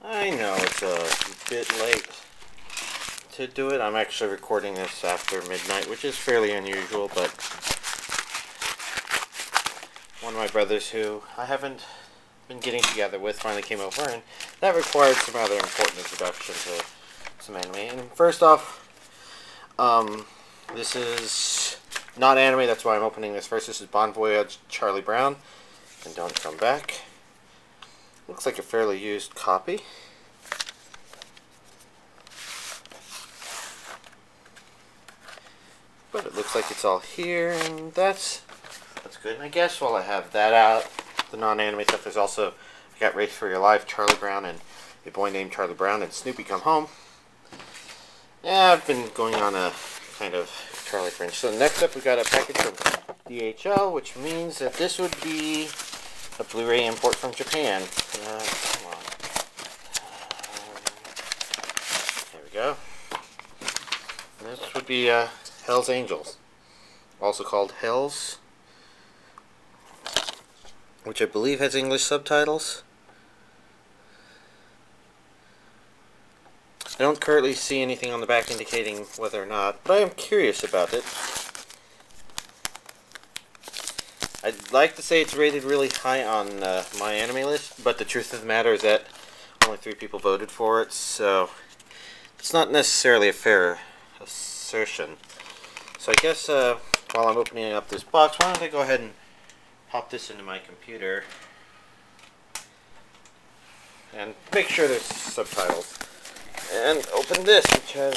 I know it's a bit late to do it. I'm actually recording this after midnight, which is fairly unusual, but one of my brothers who I haven't been getting together with finally came over, and that required some rather important introduction to some anime. And first off, this is not anime, that's why I'm opening this first. This is Voyage, Charlie Brown, and Don't Come Back. Looks like a fairly used copy. But it looks like it's all here, and that's good. And I guess while I have that out, the non-anime stuff, there's also, I got Race for Your Life, Charlie Brown, and A Boy Named Charlie Brown, and Snoopy Come Home. Yeah, I've been going on a kind of Charlie fringe. So next up we got a package from DHL, which means that this would be a Blu-ray import from Japan. Come on. There we go. And this would be Hell's Angels, also called Hells, which I believe has English subtitles. I don't currently see anything on the back indicating whether or not, but I am curious about it. I'd like to say it's rated really high on my anime list, but the truth of the matter is that only 3 people voted for it, so it's not necessarily a fair assertion. So I guess while I'm opening up this box, why don't I go ahead and pop this into my computer and make sure there's subtitles. And open this, which has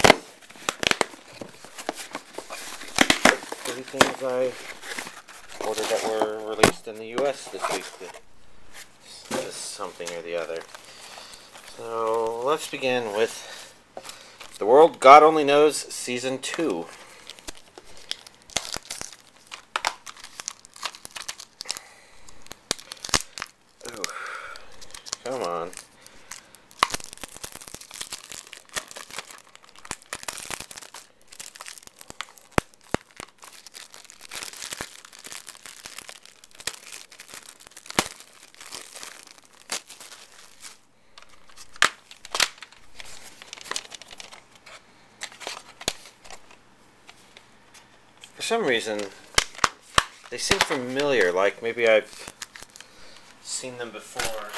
3 things I ordered that were released in the US this week. Just something or the other. So let's begin with The World God Only Knows Season 2. Oh, come on. For some reason, they seem familiar, like maybe I've seen them before.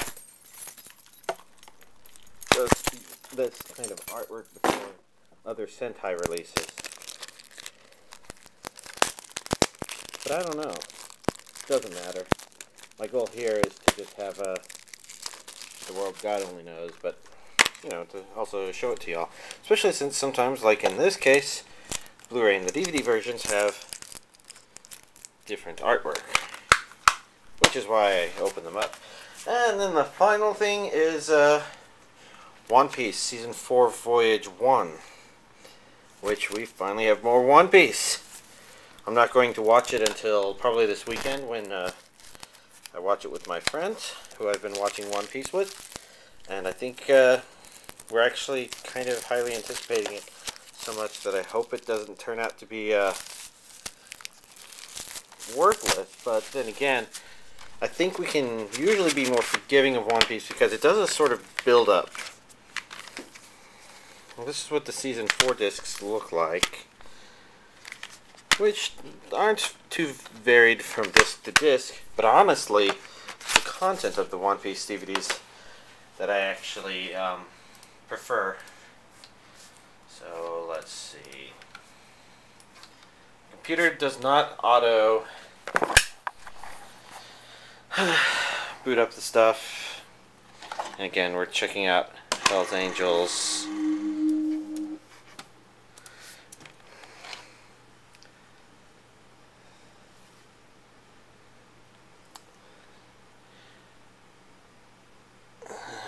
This kind of artwork before other Sentai releases. But I don't know. It doesn't matter. My goal here is to just have The World God Only Knows, but, you know, to also show it to y'all. Especially since sometimes, like in this case, Blu-ray and the DVD versions have different artwork, which is why I opened them up. And then the final thing is One Piece Season 4 Voyage 1, which we finally have more One Piece. I'm not going to watch it until probably this weekend when I watch it with my friend, who I've been watching One Piece with. And I think we're actually kind of highly anticipating it, so much that I hope it doesn't turn out to be worthless. But then again, I think we can usually be more forgiving of One Piece because it does a sort of build up. Well, this is what the Season 4 discs look like, which aren't too varied from disc to disc, but honestly, the content of the One Piece DVDs that I actually prefer. So let's see. Computer does not auto boot up the stuff. And again, we're checking out Hell's Angels.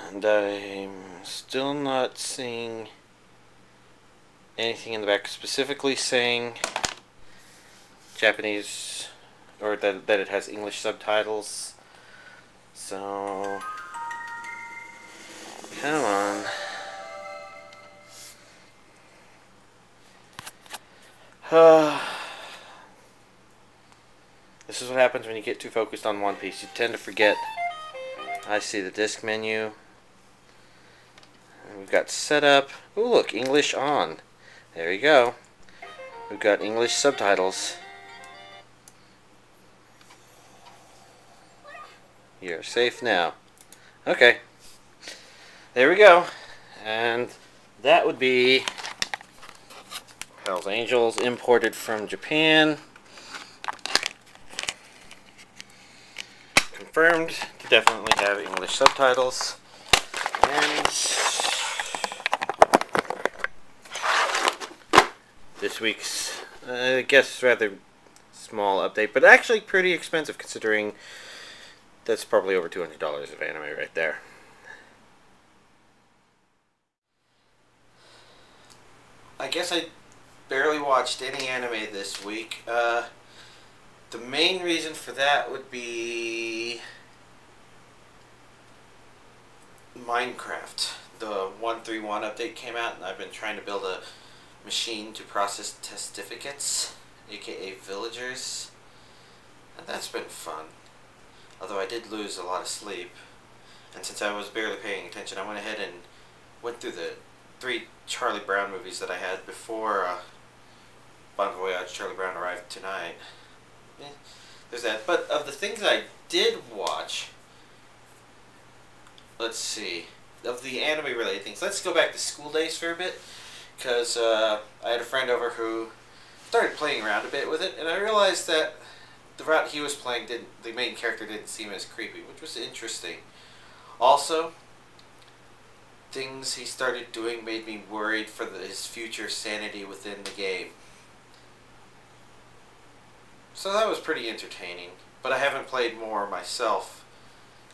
And I'm still not seeing anything in the back specifically saying Japanese, or that it has English subtitles. So, come on. This is what happens when you get too focused on One Piece. You tend to forget. I see the disc menu. we've got setup. Oh, look, English on. There you go. We've got English subtitles. You're safe now. Okay. There we go. And that would be Hell's Angels, imported from Japan. Confirmed to definitely have English subtitles. And this week's, I guess, rather small update, but actually pretty expensive considering that's probably over $200 of anime right there. I guess I barely watched any anime this week. The main reason for that would be Minecraft. The 1.3.1 update came out, and I've been trying to build a machine to process testificates, aka villagers, and that's been fun. Although I did lose a lot of sleep, and since I was barely paying attention, I went ahead and went through the 3 Charlie Brown movies that I had before Voyage, Charlie Brown arrived tonight. There's that. But of the things I did watch, let's see, of the anime related things, let's go back to school days for a bit, because I had a friend over who started playing around a bit with it, and I realized that the route he was playing, the main character didn't seem as creepy, which was interesting. Also, things he started doing made me worried for his future sanity within the game. So that was pretty entertaining, but I haven't played more myself,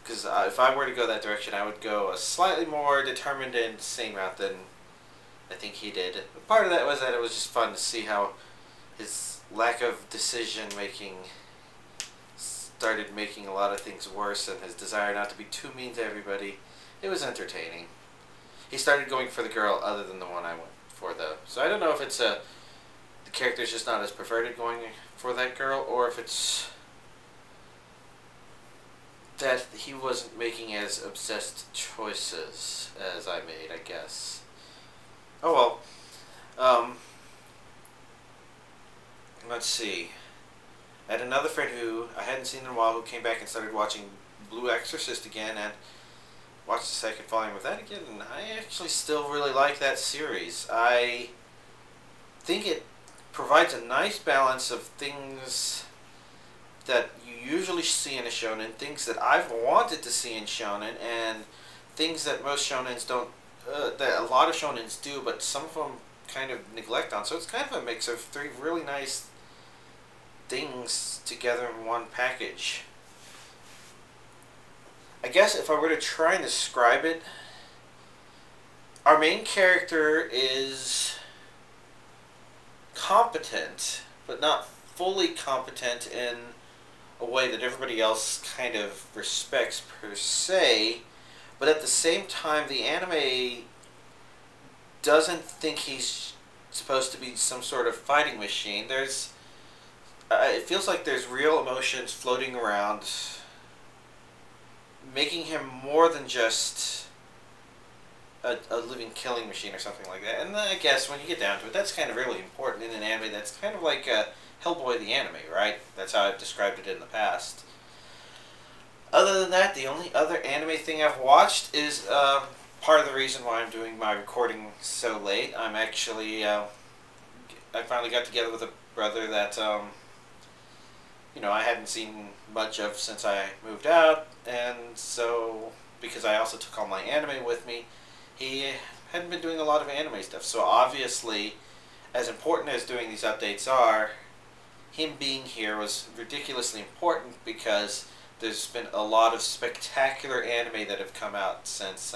because if I were to go that direction, I would go a slightly more determined and sane route than I think he did. Part of that was that it was just fun to see how his lack of decision making started making a lot of things worse, and his desire not to be too mean to everybody. It was entertaining. He started going for the girl other than the one I went for, though. So I don't know if it's the character's just not as perverted going for that girl, or if it's that he wasn't making as obsessed choices as I made, I guess. Oh well. Let's see. I had another friend who I hadn't seen in a while who came back and started watching Blue Exorcist again, and watched the second volume of that again, and I actually still really like that series. I think it provides a nice balance of things that you usually see in a shonen, things that I've wanted to see in shonen, and things that most shonens don't, that a lot of shonens do, but some of them kind of neglect on. So it's kind of a mix of 3 really nice things together in one package. I guess if I were to try and describe it, our main character is competent, but not fully competent in a way that everybody else kind of respects per se, but at the same time the anime doesn't think he's supposed to be some sort of fighting machine. It feels like there's real emotions floating around, making him more than just a living killing machine or something like that. And I guess when you get down to it, that's kind of really important in an anime that's kind of like Hellboy the anime, right? That's how I've described it in the past. Other than that, the only other anime thing I've watched is part of the reason why I'm doing my recording so late. I'm actually, I finally got together with a brother that, you know, I hadn't seen much of since I moved out, and so, because I also took all my anime with me, he hadn't been doing a lot of anime stuff, so obviously, as important as doing these updates are, him being here was ridiculously important because there's been a lot of spectacular anime that have come out since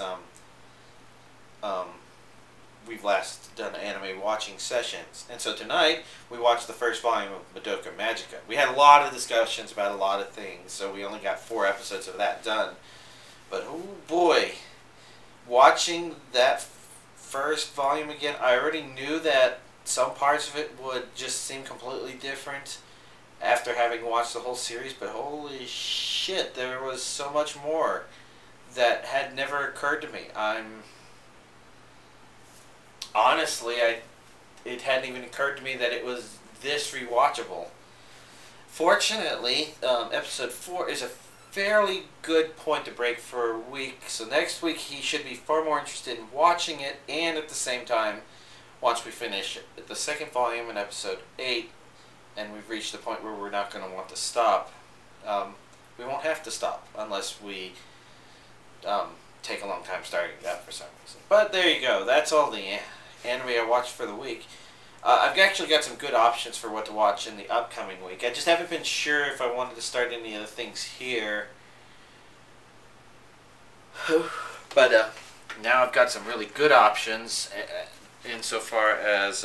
we've last done anime watching sessions. And so tonight, we watched the first volume of Madoka Magica. We had a lot of discussions about a lot of things, so we only got 4 episodes of that done. But oh boy, watching that first volume again, I already knew that some parts of it would just seem completely different after having watched the whole series, but holy shit, there was so much more that had never occurred to me. honestly, it hadn't even occurred to me that it was this rewatchable. Fortunately, episode 4 is a fairly good point to break for a week. So next week he should be far more interested in watching it, and at the same time, once we finish the second volume in episode 8, and we've reached the point where we're not going to want to stop, we won't have to stop unless we take a long time starting that for some reason. But there you go. That's all the anime I watched for the week. I've actually got some good options for what to watch in the upcoming week. I just haven't been sure if I wanted to start any of the things here. But now I've got some really good options insofar as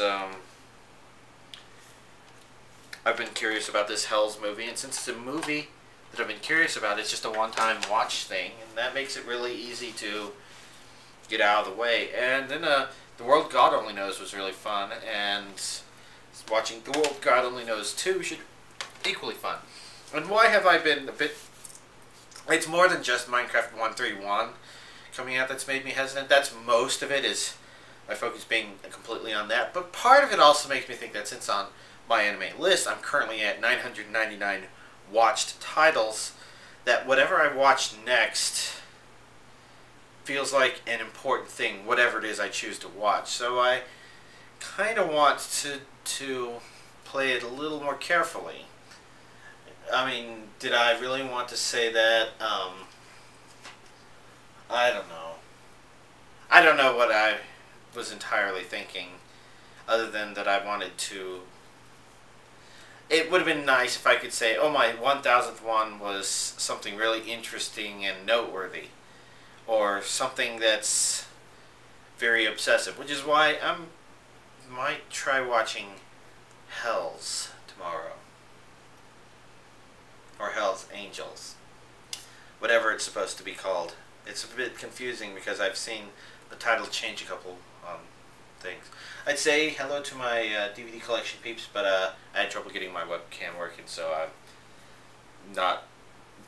I've been curious about this Hells movie, and since it's a movie that I've been curious about, it's just a one-time watch thing, and that makes it really easy to get out of the way. And then The World God Only Knows was really fun, and watching The World God Only Knows 2 should be equally fun. And why have I been a bit... It's more than just Minecraft 131 coming out that's made me hesitant. That's most of it, is my focus being completely on that. But part of it also makes me think that since on my anime list I'm currently at 999 watched titles, that whatever I watch next feels like an important thing, whatever it is I choose to watch. So I kind of want to play it a little more carefully. I mean, did I really want to say that? I don't know. I don't know what I was entirely thinking, other than that I wanted to... It would have been nice if I could say, oh, my 1000th one was something really interesting and noteworthy, or something that's very obsessive, which is why I might try watching Hells tomorrow. Or Hell's Angels. Whatever it's supposed to be called. It's a bit confusing because I've seen the title change a couple things. I'd say hello to my DVD collection peeps, but I had trouble getting my webcam working, so I'm not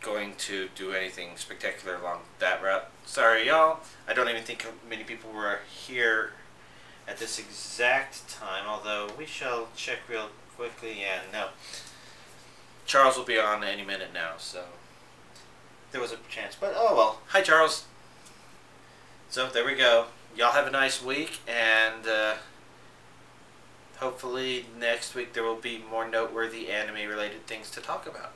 going to do anything spectacular along that route. Sorry, y'all. I don't even think many people were here at this exact time, although we shall check real quickly. Yeah, no. Charles will be on any minute now, so there was a chance. But, oh well. Hi, Charles. So, there we go. Y'all have a nice week, and hopefully next week there will be more noteworthy anime-related things to talk about.